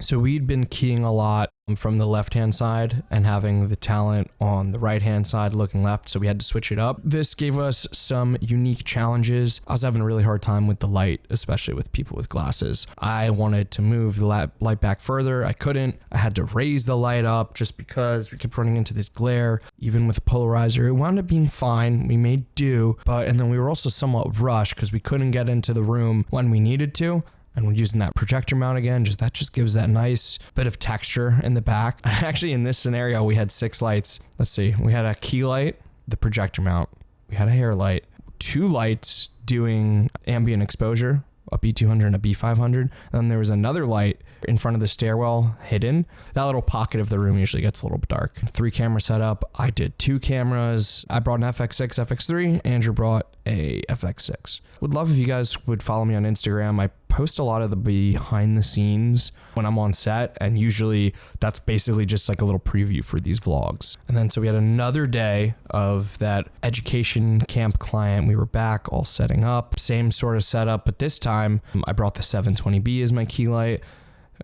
So we'd been keying a lot from the left-hand side and having the talent on the right-hand side looking left, so we had to switch it up. This gave us some unique challenges. I was having a really hard time with the light, especially with people with glasses. I wanted to move the light back further. I couldn't. I had to raise the light up just because we kept running into this glare. Even with the polarizer, it wound up being fine. We made do, and then we were also somewhat rushed because we couldn't get into the room when we needed to. And we're using that projector mount again, that just gives that nice bit of texture in the back. Actually, in this scenario, we had 6 lights. Let's see, we had a key light, the projector mount, we had a hair light, 2 lights doing ambient exposure, a B200 and a B500. And then there was another light in front of the stairwell hidden. That little pocket of the room usually gets a little dark. 3 camera setup. I did 2 cameras. I brought an FX6, FX3. Andrew brought a FX6. Would love if you guys would follow me on Instagram. I post a lot of the behind the scenes when I'm on set, and usually that's basically just like a little preview for these vlogs. And then so we had another day of that education camp client. We were back all setting up, same sort of setup, but this time I brought the 720B as my key light.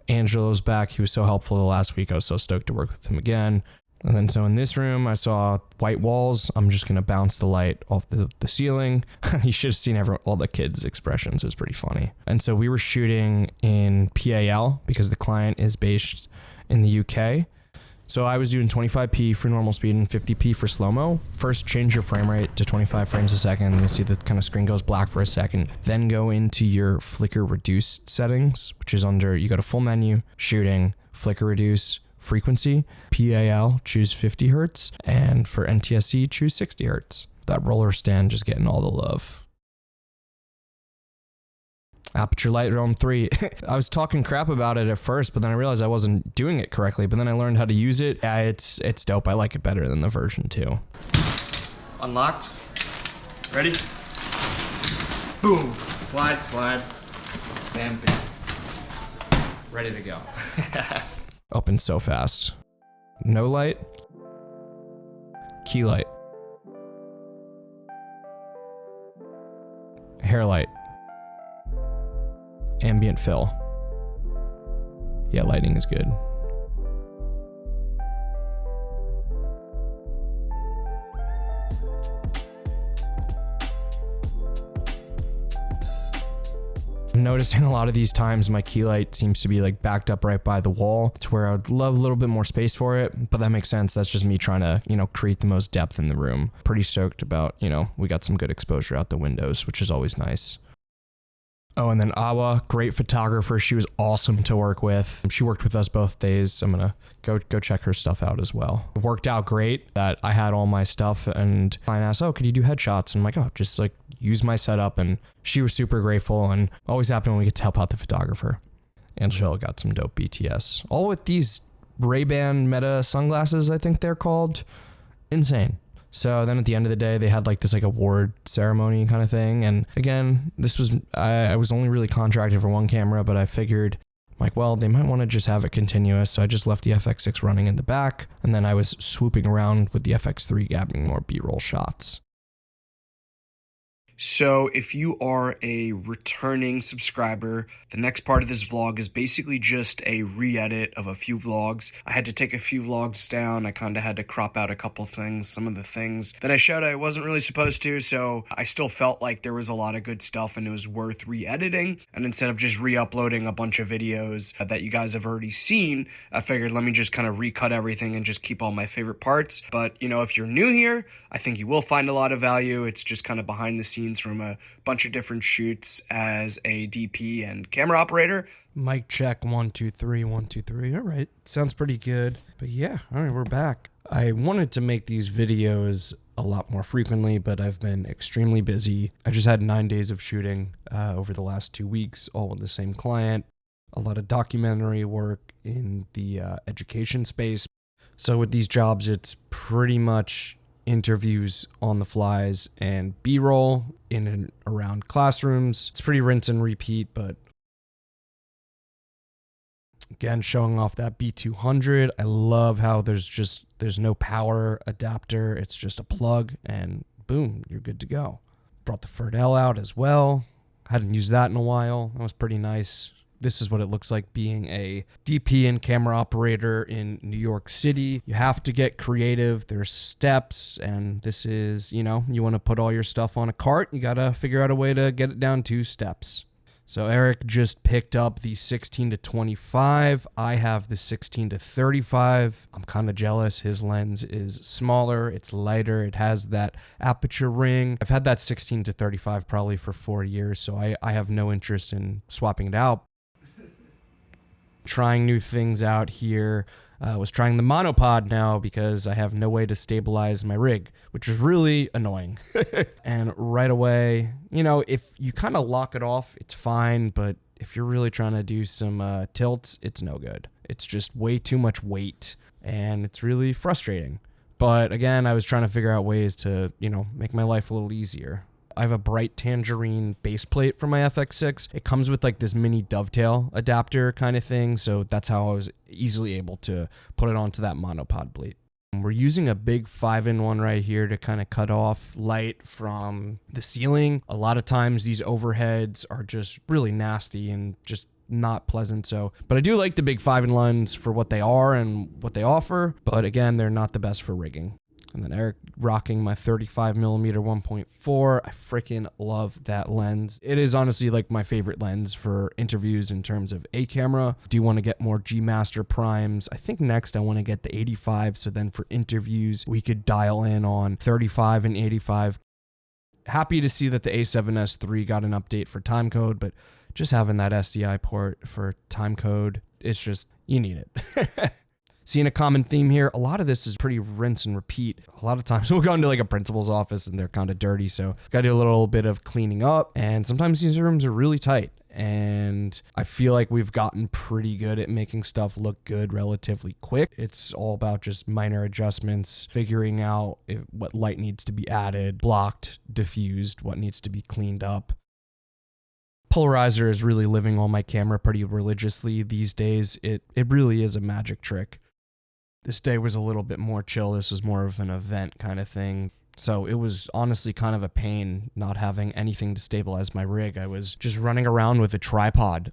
Angelo's back. He was so helpful the last week. I was so stoked to work with him again. And then so in this room, I saw white walls. I'm just going to bounce the light off the ceiling. You should have seen all the kids' expressions. It was pretty funny. And so we were shooting in PAL because the client is based in the UK. So I was doing 25p for normal speed and 50p for slow-mo. First, change your frame rate to 25 frames a second. You'll see the kind of screen goes black for a second. Then go into your flicker reduce settings, which is under, you go to full menu, shooting, flicker reduce, frequency, PAL, choose 50 hertz, and for NTSC, choose 60 hertz. That roller stand just getting all the love. Aperture Lightroom 3. I was talking crap about it at first, but then I realized I wasn't doing it correctly, but then I learned how to use it. Yeah, it's dope. I like it better than the version 2. Unlocked. Ready? Boom. Slide, slide. Bam, bam. Ready to go. Opened so fast. No light. Key light. Hair light. Ambient fill. Yeah, lighting is good. I'm noticing a lot of these times my key light seems to be like backed up right by the wall. It's where I would love a little bit more space for it, but that makes sense. That's just me trying to, create the most depth in the room. Pretty stoked about, we got some good exposure out the windows, which is always nice. Oh, and then Awa, great photographer. She was awesome to work with. She worked with us both days. I'm gonna go check her stuff out as well. It worked out great that I had all my stuff, and client asked, "Oh, could you do headshots?" And I'm like, "Oh, just like use my setup." And she was super grateful, and always happy when we get to help out the photographer. Angela got some dope BTS, all with these Ray-Ban Meta sunglasses, I think they're called. Insane. So then at the end of the day, they had like this award ceremony kind of thing. And again, I was only really contracted for one camera, but I figured well, they might want to just have it continuous. So I just left the FX6 running in the back. And then I was swooping around with the FX3 grabbing more B-roll shots. So if you are a returning subscriber, the next part of this vlog is basically just a re-edit of a few vlogs. I had to take a few vlogs down. I kind of had to crop out a couple things. Some of the things that I showed I wasn't really supposed to, so I still felt like there was a lot of good stuff and it was worth re-editing. And instead of just re-uploading a bunch of videos that you guys have already seen, I figured let me just kind of recut everything and just keep all my favorite parts. But, if you're new here, I think you will find a lot of value. It's just kind of behind the scenes from a bunch of different shoots as a DP and camera operator. Mic check, 1 2 3 1 2 3. All right, sounds pretty good. But yeah, all right, we're back. I wanted to make these videos a lot more frequently, but I've been extremely busy. I just had 9 days of shooting over the last 2 weeks, all with the same client. A lot of documentary work in the education space. So with these jobs, it's pretty much interviews on the flies and B-roll in and around classrooms. It's pretty rinse and repeat, but again, showing off that B200. I love how there's no power adapter. It's just a plug and boom, you're good to go. Brought the Ferdel out as well. Hadn't used that in a while. That was pretty nice. This is what it looks like being a DP and camera operator in New York City. You have to get creative. There's steps, and this is, you want to put all your stuff on a cart. You got to figure out a way to get it down 2 steps. So Eric just picked up the 16 to 25. I have the 16 to 35. I'm kind of jealous. His lens is smaller. It's lighter. It has that aperture ring. I've had that 16 to 35 probably for 4 years, so I have no interest in swapping it out. Trying new things out here. Was trying the monopod now because I have no way to stabilize my rig, which is really annoying. And right away, if you kind of lock it off, it's fine. But if you're really trying to do some tilts, it's no good. It's just way too much weight, and it's really frustrating. But again, I was trying to figure out ways to, make my life a little easier. I have a bright tangerine base plate for my FX6. It comes with like this mini dovetail adapter kind of thing, so that's how I was easily able to put it onto that monopod plate. We're using a big 5-in-1 right here to kind of cut off light from the ceiling. A lot of times these overheads are just really nasty and just not pleasant. But I do like the big 5-in-1s for what they are and what they offer, but again, they're not the best for rigging. And then Eric rocking my 35mm 1.4. I freaking love that lens. It is honestly like my favorite lens for interviews in terms of a camera. Do want to get more G Master primes. I think next I want to get the 85. So then for interviews, we could dial in on 35 and 85. Happy to see that the A7S III got an update for timecode, but just having that SDI port for timecode, it's just, you need it. Seeing a common theme here, a lot of this is pretty rinse and repeat. A lot of times we'll go into like a principal's office and they're kind of dirty, so got to do a little bit of cleaning up. And sometimes these rooms are really tight. And I feel like we've gotten pretty good at making stuff look good relatively quick. It's all about just minor adjustments, figuring out what light needs to be added, blocked, diffused, what needs to be cleaned up. Polarizer is really living on my camera pretty religiously these days. It really is a magic trick. This day was a little bit more chill. This was more of an event kind of thing. So it was honestly kind of a pain not having anything to stabilize my rig. I was just running around with a tripod,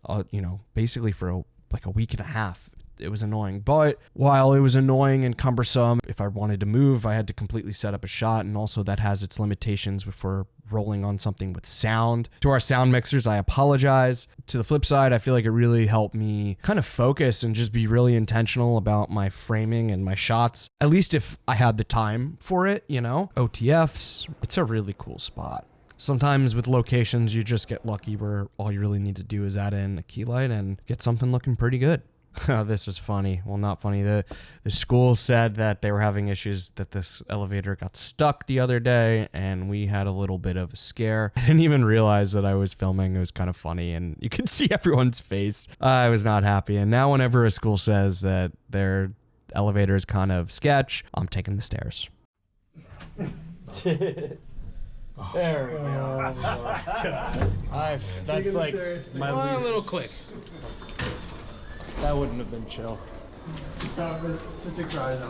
basically for a week and a half. It was annoying. But while it was annoying and cumbersome, if I wanted to move, I had to completely set up a shot. And also that has its limitations before rolling on something with sound. To our sound mixers, I apologize. To the flip side, I feel like it really helped me kind of focus and just be really intentional about my framing and my shots. At least if I had the time for it, OTFs, it's a really cool spot. Sometimes with locations, you just get lucky where all you really need to do is add in a key light and get something looking pretty good. This was funny. Well, not funny. The school said that they were having issues, that this elevator got stuck the other day, and we had a little bit of a scare. I didn't even realize that I was filming. It was kind of funny, and you could see everyone's face. I was not happy. And now whenever a school says that their elevator is kind of sketch, I'm taking the stairs. There we go. Oh my God. That's like my least. little click. That wouldn't have been chill. Such a grind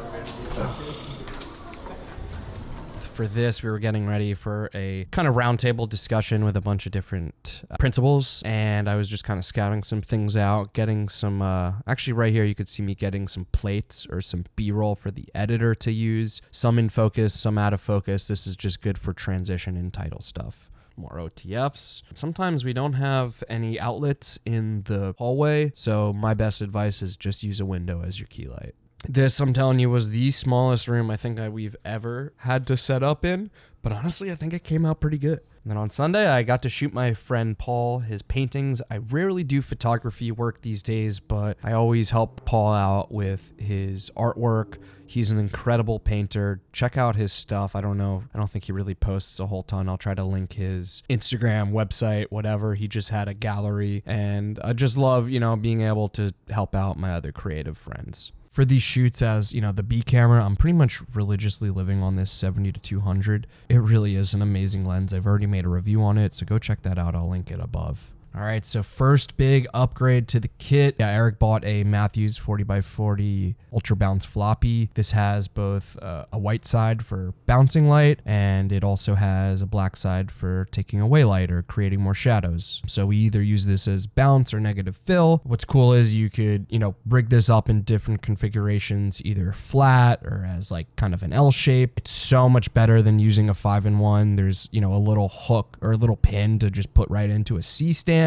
For this, we were getting ready for a kind of roundtable discussion with a bunch of different principals, and I was just kind of scouting some things out, getting some, actually right here you could see me getting some plates or some B-roll for the editor to use, some in focus, some out of focus. This is just good for transition and title stuff. More OTFs. Sometimes we don't have any outlets in the hallway, so my best advice is just use a window as your key light. This, I'm telling you, was the smallest room I think we've ever had to set up in, but honestly, I think it came out pretty good. And then on Sunday, I got to shoot my friend Paul his paintings. I rarely do photography work these days, but I always help Paul out with his artwork. He's an incredible painter. Check out his stuff. I don't think he really posts a whole ton. I'll try to link his Instagram, website, whatever. He just had a gallery, and I just love, being able to help out my other creative friends. For these shoots as, the B camera, I'm pretty much religiously living on this 70 to 200. It really is an amazing lens. I've already made a review on it, so go check that out. I'll link it above. All right, so first big upgrade to the kit. Yeah, Eric bought a Matthews 40x40 Ultra Bounce floppy. This has both a white side for bouncing light, and it also has a black side for taking away light or creating more shadows. So we either use this as bounce or negative fill. What's cool is you could, rig this up in different configurations, either flat or as like kind of an L shape. It's so much better than using a 5-in-1. There's, a little hook or a little pin to just put right into a C stand.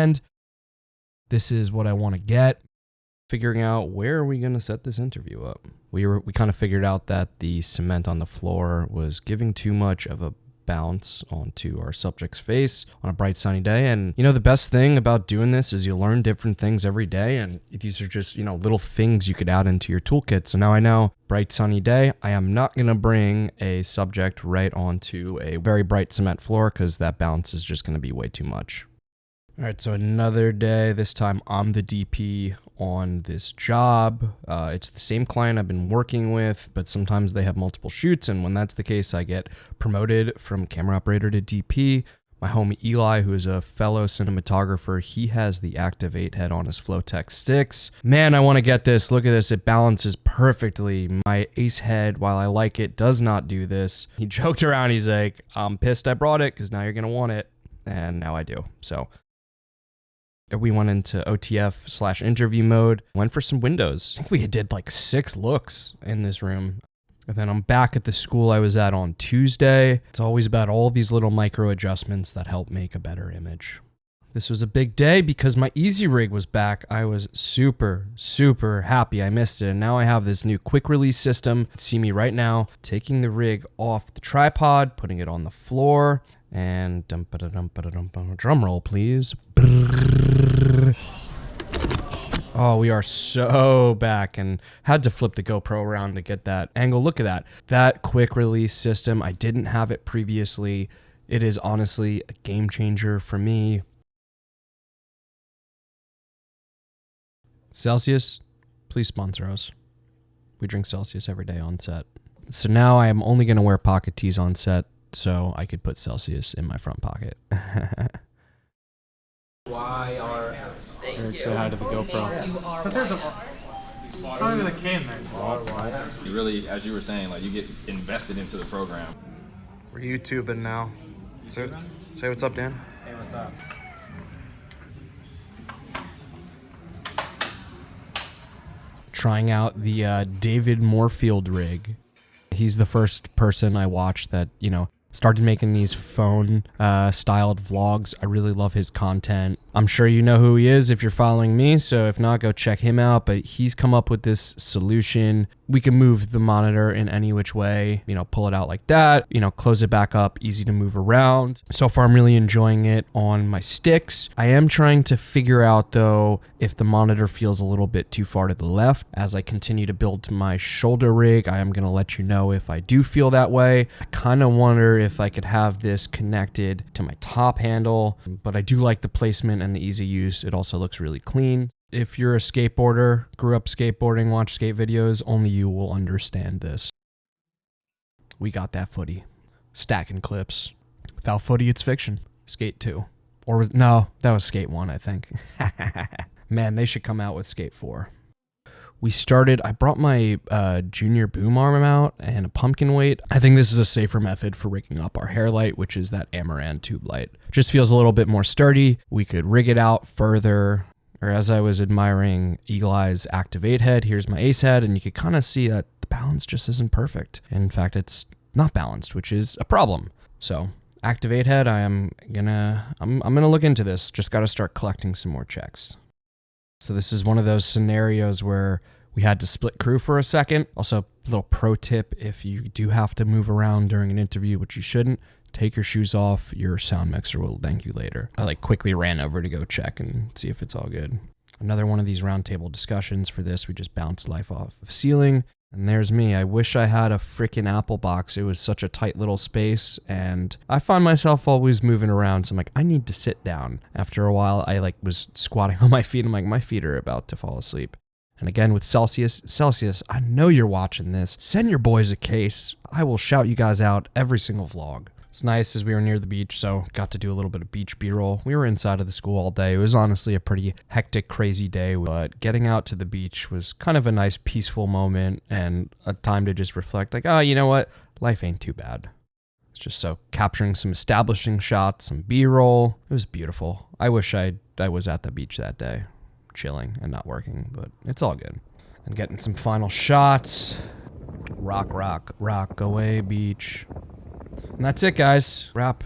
This is what I want to get. Figuring out where are we going to set this interview up. We kind of figured out that the cement on the floor was giving too much of a bounce onto our subject's face on a bright sunny day. And the best thing about doing this is you learn different things every day, and these are just little things you could add into your toolkit. So now I know, bright sunny day, I am not going to bring a subject right onto a very bright cement floor because that bounce is just going to be way too much. All right, so another day. This time I'm the DP on this job. It's the same client I've been working with, but sometimes they have multiple shoots, and when that's the case, I get promoted from camera operator to DP. My homie Eli, who is a fellow cinematographer, he has the Activate head on his Flowtech sticks. Man, I want to get this. Look at this. It balances perfectly. My Ace head, while I like it, does not do this. He joked around. He's like, I'm pissed I brought it because now you're going to want it. And now I do. So we went into OTF/interview mode, went for some windows. I think we did like 6 looks in this room. And then I'm back at the school I was at on Tuesday. It's always about all these little micro adjustments that help make a better image. This was a big day because my Easy Rig was back. I was super, super happy I missed it. And now I have this new quick release system. See me right now taking the rig off the tripod, putting it on the floor, and drum roll, please. Oh, we are so back, and had to flip the GoPro around to get that angle. Look at that. That quick release system, I didn't have it previously. It is honestly a game changer for me. Celsius, please sponsor us. We drink Celsius every day on set. So now I am only going to wear pocket tees on set so I could put Celsius in my front pocket. Why are Eric say hi to the GoPro? But there's probably the can there. Why? You really, as you were saying, like you get invested into the program. We're YouTubing now. So, say what's up, Dan. Hey, what's up? Trying out the David Moorfield rig. He's the first person I watched that, started making these phone styled vlogs. I really love his content. I'm sure you know who he is if you're following me, so if not, go check him out. But he's come up with this solution. We can move the monitor in any which way, pull it out like that, close it back up, easy to move around. So far, I'm really enjoying it on my sticks. I am trying to figure out, though, if the monitor feels a little bit too far to the left. As I continue to build my shoulder rig, I am going to let you know if I do feel that way. I kind of wonder if I could have this connected to my top handle, but I do like the placement and the easy use. It also looks really clean. If you're a skateboarder, grew up skateboarding, watch skate videos, only you will understand this. We got that footy. Stacking clips. Without footy, it's fiction. Skate 2. No, that was Skate 1, I think. Man, they should come out with Skate 4. I brought my junior boom arm out and a pumpkin weight. I think this is a safer method for rigging up our hair light, which is that Amaran tube light. Just feels a little bit more sturdy. We could rig it out further. Or as I was admiring Eagle Eye's Activate head, here's my Ace head, and you could kind of see that the balance just isn't perfect. In fact, it's not balanced, which is a problem. So Activate head, I'm gonna look into this. Just got to start collecting some more checks. So this is one of those scenarios where we had to split crew for a second. Also, little pro tip, if you do have to move around during an interview, which you shouldn't, take your shoes off. Your sound mixer will thank you later. I quickly ran over to go check and see if it's all good. Another one of these roundtable discussions. For this, we just bounced life off the ceiling. And there's me. I wish I had a freaking Apple box. It was such a tight little space, and I find myself always moving around. So I'm like, I need to sit down. After a while, I was squatting on my feet. I'm like, my feet are about to fall asleep. And again, with Celsius, I know you're watching this. Send your boys a case. I will shout you guys out every single vlog. It's nice as we were near the beach, so got to do a little bit of beach B-roll. We were inside of the school all day. It was honestly a pretty hectic, crazy day, but getting out to the beach was kind of a nice, peaceful moment and a time to just reflect like, oh, you know what? Life ain't too bad. It's just so capturing some establishing shots, some B-roll. It was beautiful. I wish I was at the beach that day, chilling and not working, but it's all good. And getting some final shots. Rock, rock, rock away, beach. And that's it, guys. Wrap.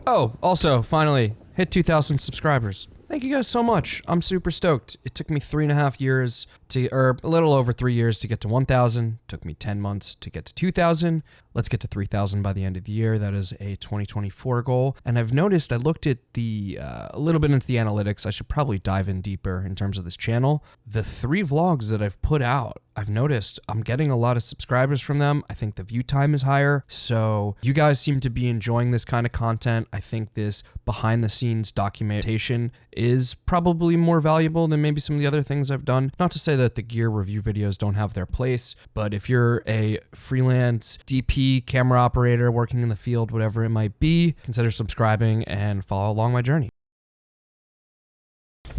Oh, also, finally, hit 2,000 subscribers. Thank you guys so much. I'm super stoked. It took me 3.5 years or a little over 3 years to get to 1,000. Took me 10 months to get to 2,000. Let's get to 3,000 by the end of the year. That is a 2024 goal. And I've noticed, I looked at a little bit into the analytics. I should probably dive in deeper in terms of this channel. The 3 vlogs that I've put out, I've noticed I'm getting a lot of subscribers from them. I think the view time is higher. So you guys seem to be enjoying this kind of content. I think this behind the scenes documentation is probably more valuable than maybe some of the other things I've done. Not to say that the gear review videos don't have their place, but if you're a freelance DP, camera operator working in the field, whatever it might be, consider subscribing and follow along my journey.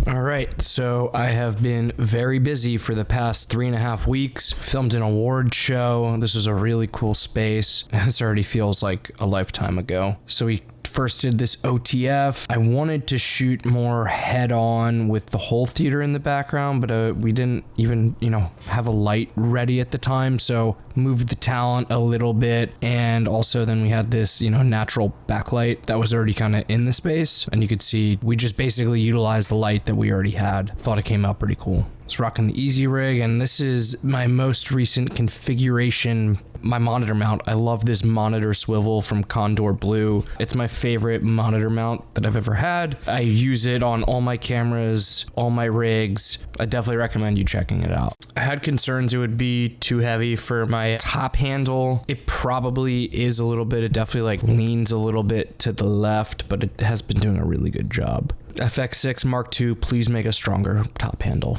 All right, so I have been very busy for the past 3.5 weeks. Filmed an award show. This was a really cool space. This already feels like a lifetime ago. So we first did this OTF. I wanted to shoot more head on with the whole theater in the background, but we didn't even, have a light ready at the time. So moved the talent a little bit. And also then we had this, natural backlight that was already kind of in the space. And you could see we just basically utilized the light that we already had. Thought it came out pretty cool. I was rocking the Easy Rig, and this is my most recent configuration, my monitor mount. I love this monitor swivel from Condor Blue. It's my favorite monitor mount that I've ever had. I use it on all my cameras, all my rigs. I definitely recommend you checking it out. I had concerns it would be too heavy for my top handle. It probably is a little bit. It definitely leans a little bit to the left, but it has been doing a really good job. FX6 Mark II, please make a stronger top handle.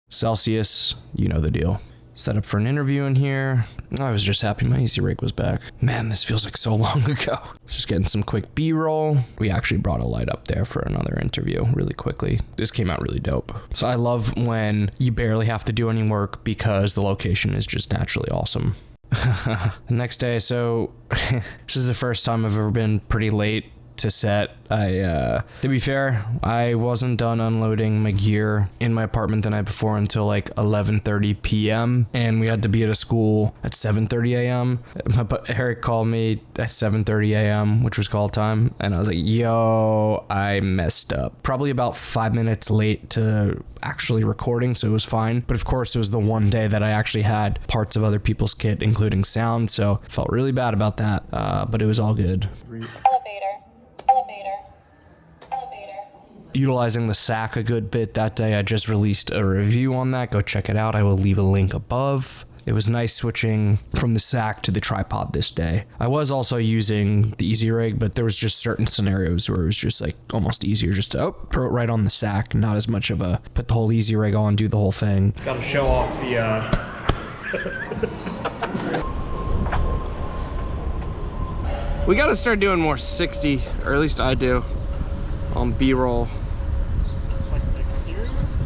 Celsius, you know the deal. Set up for an interview in here. I was just happy my Easy Rig was back. Man, this feels like so long ago. Just getting some quick B-roll. We actually brought a light up there for another interview really quickly. This came out really dope. So I love when you barely have to do any work because the location is just naturally awesome. The next day, so this is the first time I've ever been pretty late to set. To be fair, I wasn't done unloading my gear in my apartment the night before until 11:30 p.m. and we had to be at a school at 7:30 a.m. Eric called me at 7:30 a.m., which was call time, and I was like, yo, I messed up. Probably about 5 minutes late to actually recording, so it was fine. But of course, it was the one day that I actually had parts of other people's kit, including sound, so I felt really bad about that, but it was all good. Utilizing the SAC a good bit that day. I just released a review on that. Go check it out. I will leave a link above. It was nice switching from the SAC to the tripod this day. I was also using the Easy Rig, but there was just certain scenarios where it was just almost easier just to throw it right on the SAC. Not as much of a put the whole Easy Rig on, do the whole thing. Gotta show off the We gotta start doing more 60, or at least I do, on B-roll.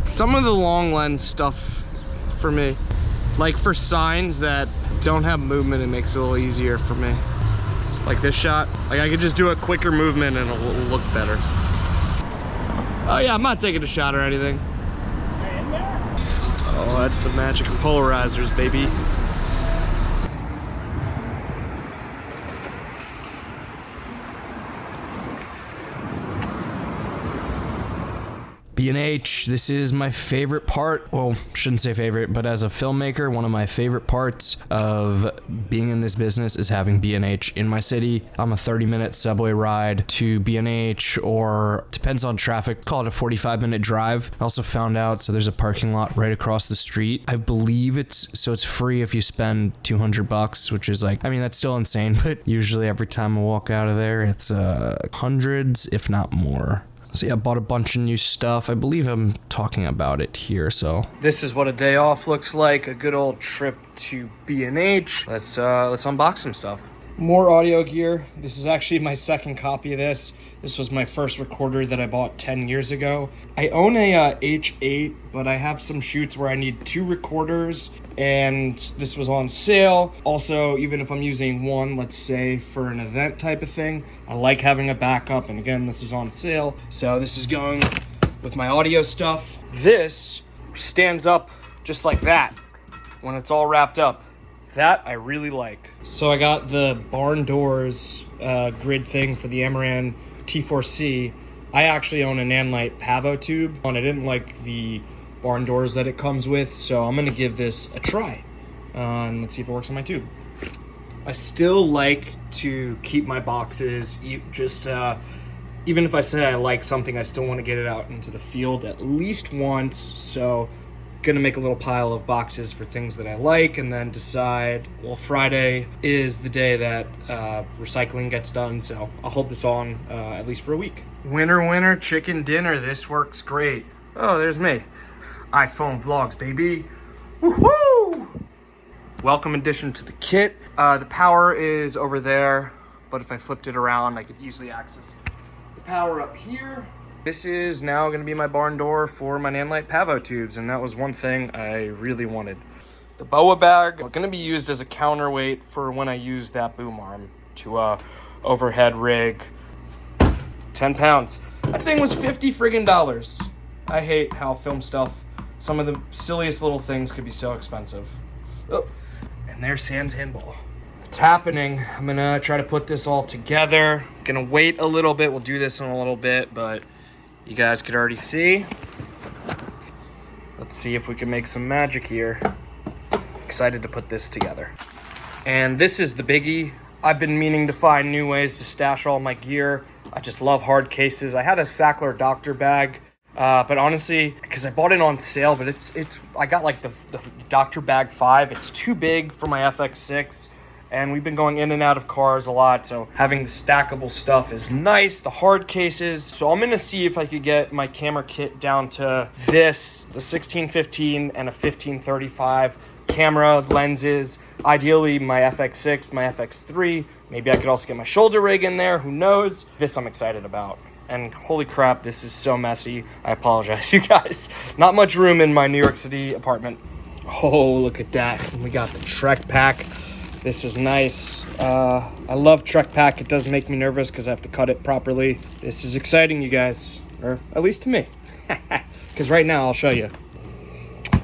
Some of the long lens stuff for me, for signs that don't have movement, it makes it a little easier for me. Like this shot, I could just do a quicker movement and it'll look better. Oh yeah, I'm not taking a shot or anything. Oh, that's the magic of polarizers, baby. B&H, this is my favorite part. Well, shouldn't say favorite, but as a filmmaker, one of my favorite parts of being in this business is having B&H in my city. I'm a 30-minute subway ride to B&H, or depends on traffic, call it a 45-minute drive. I also found out, so there's a parking lot right across the street. I believe it's free if you spend $200, which is that's still insane, but usually every time I walk out of there, it's hundreds, if not more. So yeah, I bought a bunch of new stuff. I believe I'm talking about it here, so. This is what a day off looks like, a good old trip to B&H. Let's unbox some stuff. More audio gear. This is actually my second copy of this. This was my first recorder that I bought 10 years ago. I own a H8, but I have some shoots where I need 2 recorders, and this was on sale. Also, even if I'm using one, let's say for an event type of thing, I like having a backup, and again, this is on sale. So this is going with my audio stuff. This stands up just like that when it's all wrapped up. That I really like. So I got the barn doors grid thing for the Amaran T4C. I actually own a Nanlite Pavo tube, and I didn't like the barn doors that it comes with, so I'm gonna give this a try. And let's see if it works on my tube. I still like to keep my boxes, even if I say I like something, I still want to get it out into the field at least once. So gonna make a little pile of boxes for things that I like, and then decide, well, Friday is the day that recycling gets done, so I'll hold this on at least for a week. Winner, chicken dinner. This works great. Oh, there's me. iPhone vlogs, baby. Woohoo! Welcome addition to the kit. The power is over there, but if I flipped it around, I could easily access the power up here. This is now going to be my barn door for my Nanlite Pavo tubes, and that was one thing I really wanted. The BOA bag is going to be used as a counterweight for when I use that boom arm to overhead rig. 10 pounds. That thing was $50 friggin'. I hate how film stuff, some of the silliest little things could be so expensive. Oh, and there's Sam's handball. It's happening. I'm going to try to put this all together. Going to wait a little bit. We'll do this in a little bit, but you guys could already see. Let's see if we can make some magic here. Excited to put this together. And this is the biggie. I've been meaning to find new ways to stash all my gear. I just love hard cases. I had a Sackler Doctor bag, but honestly, because I bought it on sale, but I got like the Doctor Bag 5. It's too big for my FX6. And we've been going in and out of cars a lot, so having the stackable stuff is nice, the hard cases. So I'm going to see if I could get my camera kit down to this, the 16-15 and a 15-35 camera, lenses, ideally my FX6, my FX3. Maybe I could also get my shoulder rig in there, who knows? This I'm excited about. And holy crap, this is so messy. I apologize, you guys. Not much room in my New York City apartment. Oh, look at that. We got the Trek pack. This is nice. I love Trek pack. It does make me nervous because I have to cut it properly. This is exciting, you guys, or at least to me. Because right now, I'll show you.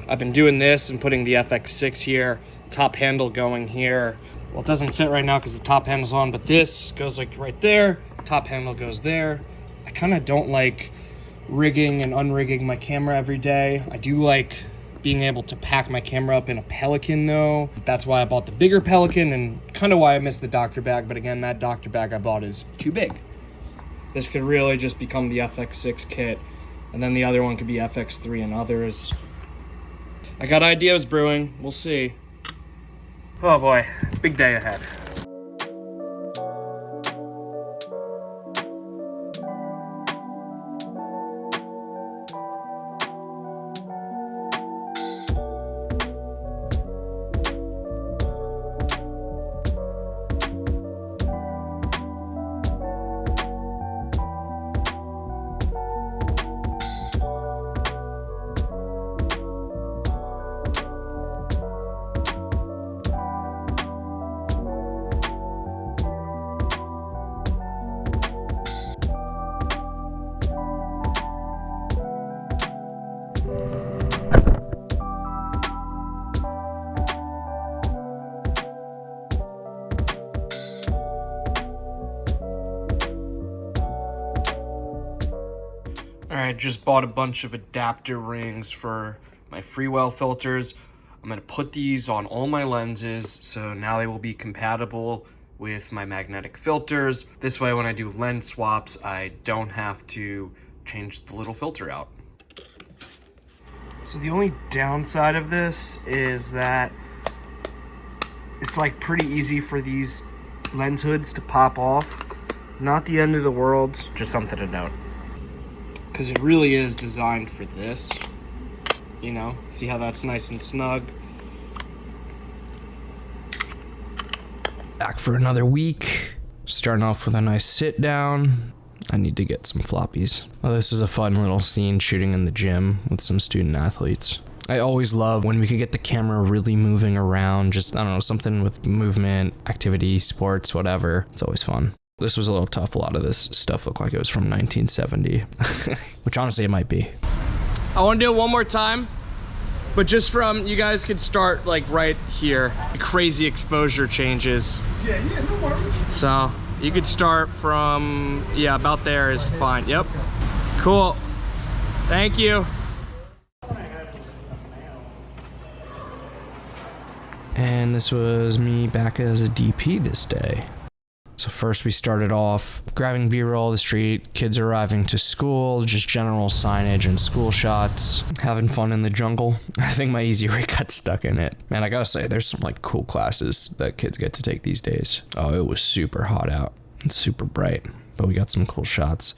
I've been doing this and putting the FX6 here, top handle going here. Well, it doesn't fit right now because the top handle's on, but this goes like right there. Top handle goes there. I kind of don't like rigging and unrigging my camera every day. I do like being able to pack my camera up in a Pelican though. That's why I bought the bigger Pelican and kind of why I missed the Doctor bag, but again, that Doctor bag I bought is too big. This could really just become the FX6 kit, and then the other one could be FX3 and others. I got ideas brewing, we'll see. Oh boy, big day ahead. I just bought a bunch of adapter rings for my Freewell filters. I'm going to put these on all my lenses, so now they will be compatible with my magnetic filters. This way, when I do lens swaps, I don't have to change the little filter out. So the only downside of this is that it's like pretty easy for these lens hoods to pop off. Not the end of the world, just something to note. Because it really is designed for this, you know, see how that's nice and snug. Back for another week. Starting off with a nice sit down. I need to get some floppies. Oh, this is a fun little scene shooting in the gym with some student athletes. I always love when we could get the camera really moving around, just, I don't know, something with movement, activity, sports, whatever. It's always fun. This was a little tough. A lot of this stuff looked like it was from 1970, which honestly it might be. I want to do it one more time, but just from, you guys could start like right here. Crazy exposure changes. Yeah, no worries. So you could start from, yeah, about there is fine. Yep. Cool. Thank you. And this was me back as a DP this day. So first we started off grabbing B-roll of the street, kids arriving to school, just general signage and school shots, having fun in the jungle. I think my easy rig got stuck in it. Man, I gotta say, there's some like cool classes that kids get to take these days. Oh, it was super hot out and super bright, but we got some cool shots.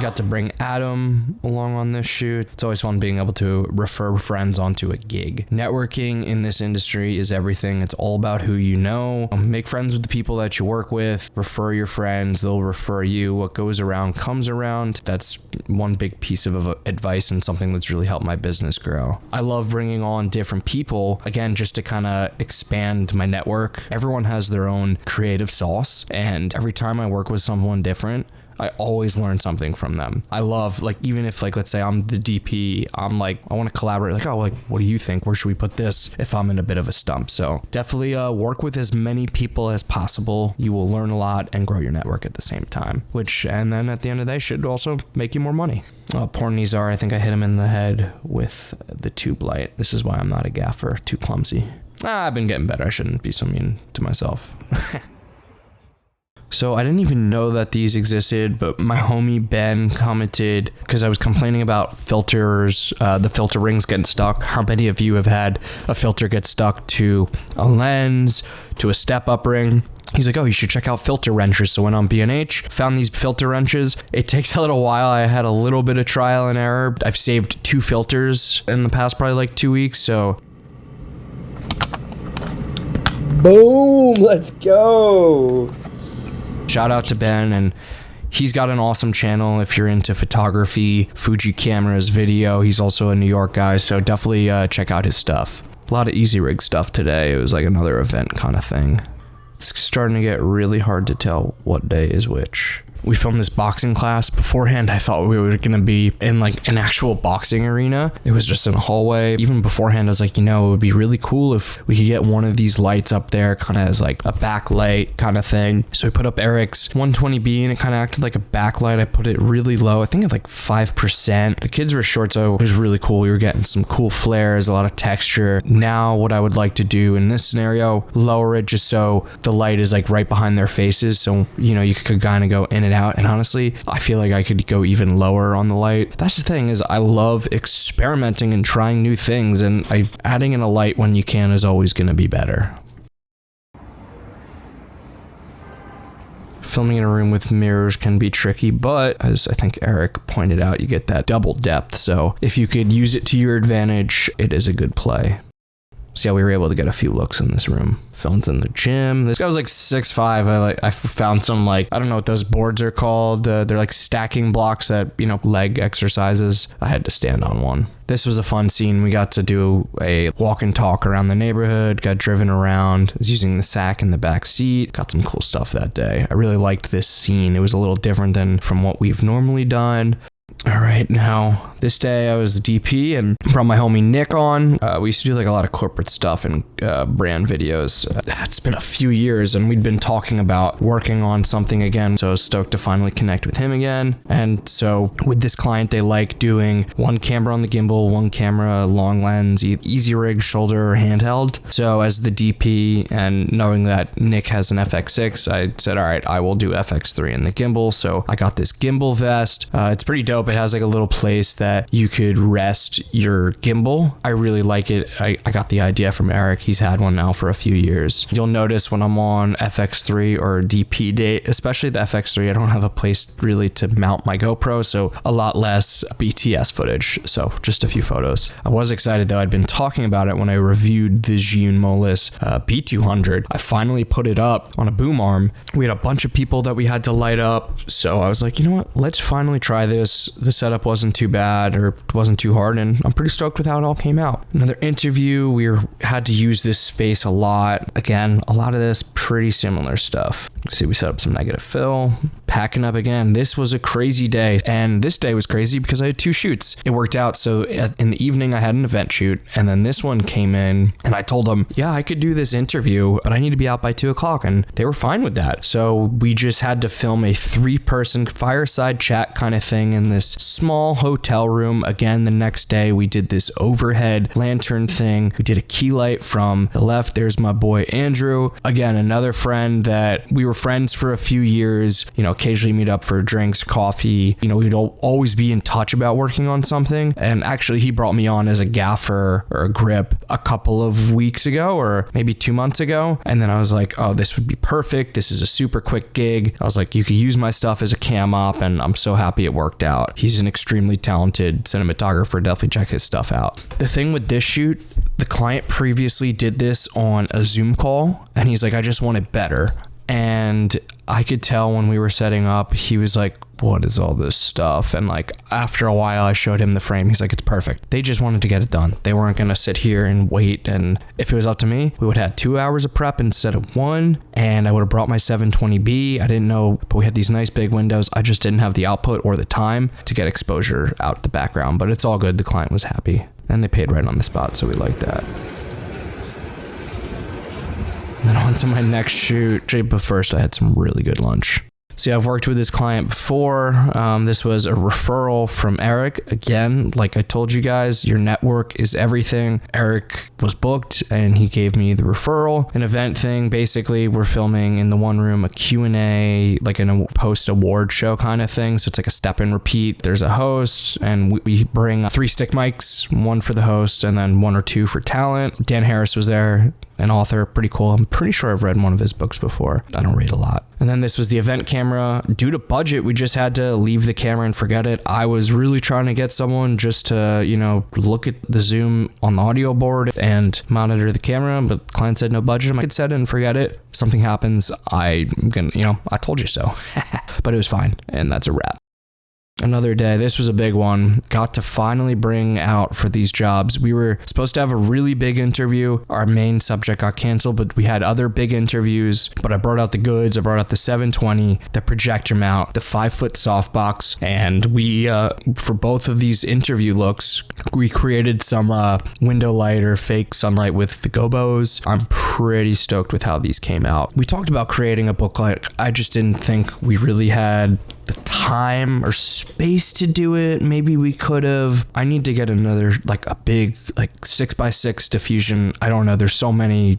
Got to bring Adam along on this shoot. It's always fun being able to refer friends onto a gig. Networking in this industry is everything. It's all about who you know. Make friends with the people that you work with. Refer your friends. They'll refer you. What goes around comes around. That's one big piece of advice and something that's really helped my business grow. I love bringing on different people, again, just to kind of expand my network. Everyone has their own creative sauce, and every time I work with someone different, I always learn something from them. I love, like, even if, like, let's say I'm the DP, I'm like, I want to collaborate. Like, oh, like, what do you think? Where should we put this if I'm in a bit of a stump? So definitely work with as many people as possible. You will learn a lot and grow your network at the same time, and then at the end of the day, should also make you more money. Poor Nizar, I think I hit him in the head with the tube light. This is why I'm not a gaffer. Too clumsy. I've been getting better. I shouldn't be so mean to myself. So I didn't even know that these existed, but my homie Ben commented, because I was complaining about filters, the filter rings getting stuck. How many of you have had a filter get stuck to a lens, to a step-up ring? He's like, oh, you should check out filter wrenches. So I went on B&H, found these filter wrenches. It takes a little while. I had a little bit of trial and error. I've saved 2 filters in the past probably like 2 weeks, so. Boom, let's go. Shout out to Ben, and he's got an awesome channel if you're into photography, Fuji cameras, video. He's also a New York guy, so definitely check out his stuff. A lot of easy rig stuff today. It was like another event kind of thing. It's starting to get really hard to tell what day is which. We filmed this boxing class. Beforehand, I thought we were going to be in like an actual boxing arena. It was just in a hallway. Even beforehand, I was like, it would be really cool if we could get one of these lights up there kind of as like a backlight kind of thing. So we put up Eric's 120B and it kind of acted like a backlight. I put it really low. I think at like 5%. The kids were short, so it was really cool. We were getting some cool flares, a lot of texture. Now what I would like to do in this scenario, lower it just so the light is like right behind their faces. So, you could kind of go in and out. And honestly, I feel like I could go even lower on the light. That's the thing, is I love experimenting and trying new things, and adding in a light when you can is always going to be better. Filming in a room with mirrors can be tricky, but as I think Eric pointed out, you get that double depth. So if you could use it to your advantage, it is a good play. See how we were able to get a few looks in this room. Filmed in the gym. This guy was like 6'5". I found some I don't know what those boards are called. They're like stacking blocks that, leg exercises. I had to stand on one. This was a fun scene. We got to do a walk and talk around the neighborhood, got driven around. I was using the sack in the back seat. Got some cool stuff that day. I really liked this scene. It was a little different than from what we've normally done. All right, now this day I was the DP and brought my homie Nick on. We used to do a lot of corporate stuff and brand videos. It's been a few years and we'd been talking about working on something again, so I was stoked to finally connect with him again. And so with this client, they like doing one camera on the gimbal, one camera long lens, easy rig, shoulder, handheld. So as the DP and knowing that Nick has an FX6, I said, all right, I will do FX3 in the gimbal. So I got this gimbal vest. It's pretty dope. dope. It has like a little place that you could rest your gimbal. I really like it. I got the idea from Eric. He's had one now for a few years. You'll notice when I'm on FX3 or DP date, especially the FX3, I don't have a place really to mount my GoPro, so a lot less BTS footage. So just a few photos. I was excited though. I'd been talking about it when I reviewed the Zhiyun Molis B200. I finally put it up on a boom arm. We had a bunch of people that we had to light up, so I was like, you know what, let's finally try this. The setup wasn't too bad or wasn't too hard, and I'm pretty stoked with how it all came out. Another interview, had to use this space a lot. Again, a lot of this pretty similar stuff. See, we set up some negative fill, packing up again. This was a crazy day, and this day was crazy because I had 2 shoots. It worked out. So in the evening I had an event shoot, and then this one came in, and I told them, yeah, I could do this interview, but I need to be out by 2:00, and they were fine with that. So we just had to film a 3-person fireside chat kind of thing in this small hotel room. Again, the next day we did this overhead lantern thing. We did a key light from the left. There's my boy Andrew. Again, another friend that we were friends for a few years, occasionally meet up for drinks, coffee. We'd always be in touch about working on something. And actually he brought me on as a gaffer or a grip a couple of weeks ago, or maybe 2 months ago. And then I was like, oh, this would be perfect. This is a super quick gig. I was like, you could use my stuff as a cam op, and I'm so happy it worked out. He's an extremely talented cinematographer. Definitely check his stuff out. The thing with this shoot, the client previously did this on a Zoom call, and he's like, I just want it better. And I could tell when we were setting up, he was like, what is all this stuff? And like after a while I showed him the frame. He's like, it's perfect. They just wanted to get it done. They weren't going to sit here and wait. And if it was up to me, we would have had 2 hours of prep instead of 1. And I would have brought my 720B. I didn't know, but we had these nice big windows. I just didn't have the output or the time to get exposure out the background, but it's all good. The client was happy and they paid right on the spot. So we liked that. And then on to my next shoot. But first I had some really good lunch. See, I've worked with this client before. This was a referral from Eric. Again, like I told you guys, your network is everything. Eric was booked and he gave me the referral. An event thing. Basically, we're filming in the one room a Q&A, like in a post-award show kind of thing. So it's like a step and repeat. There's a host and we bring 3 stick mics, 1 for the host and then 1 or 2 for talent. Dan Harris was there, an author, pretty cool. I'm pretty sure I've read one of his books before. I don't read a lot. And then this was the event camera. Due to budget, we just had to leave the camera and forget it. I was really trying to get someone just to, look at the zoom on the audio board and monitor the camera, but the client said no budget. I could set it and forget it. Something happens, I told you so. But it was fine, and that's a wrap. Another day, this was a big one. Got to finally bring out for these jobs. We were supposed to have a really big interview. Our main subject got canceled, but we had other big interviews. But I brought out the goods. I brought out the 720, the projector mount, the 5-foot softbox, and we, for both of these interview looks, we created some window light or fake sunlight with the gobos. I'm pretty stoked with how these came out. We talked about creating a booklet. I just didn't think we really had the time or space to do it. Maybe we could have. I need to get another, like a big, 6x6 diffusion. I don't know. There's so many,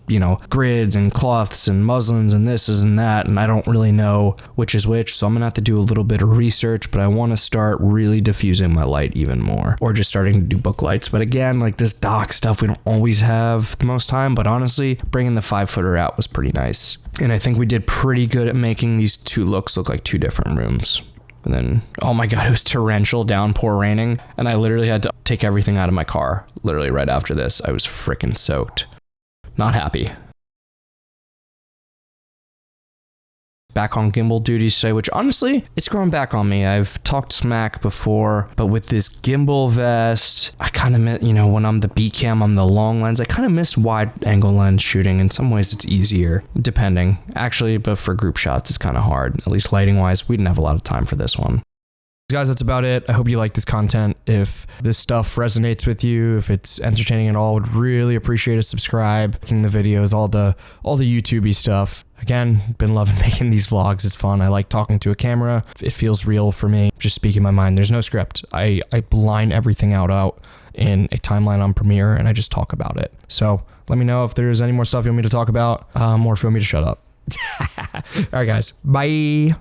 grids and cloths and muslins and this and that, and I don't really know which is which. So I'm gonna have to do a little bit of research, but I want to start really diffusing my light even more, or just starting to do book lights. But again, like this dock stuff, we don't always have the most time, but honestly, bringing the 5-footer out was pretty nice. And I think we did pretty good at making these 2 looks look like 2 different rooms. And then, oh my God, it was torrential downpour raining. And I literally had to take everything out of my car. Literally right after this, I was freaking soaked. Not happy. Back on gimbal duty today, which honestly, it's growing back on me. I've talked smack before, but with this gimbal vest, I kind of miss, when I'm the B cam, I'm the long lens. I kind of miss wide angle lens shooting. In some ways, it's easier, depending. Actually, but for group shots, it's kind of hard. At least lighting wise, we didn't have a lot of time for this one. Guys, that's about it. I hope you like this content. If this stuff resonates with you, if it's entertaining at all, I would really appreciate a subscribe, liking the videos, all the YouTubey stuff. Again, been loving making these vlogs. It's fun. I like talking to a camera. It feels real for me. Just speaking my mind. There's no script. I line everything out in a timeline on Premiere, and I just talk about it. So let me know if there's any more stuff you want me to talk about, or if you want me to shut up. All right, guys. Bye.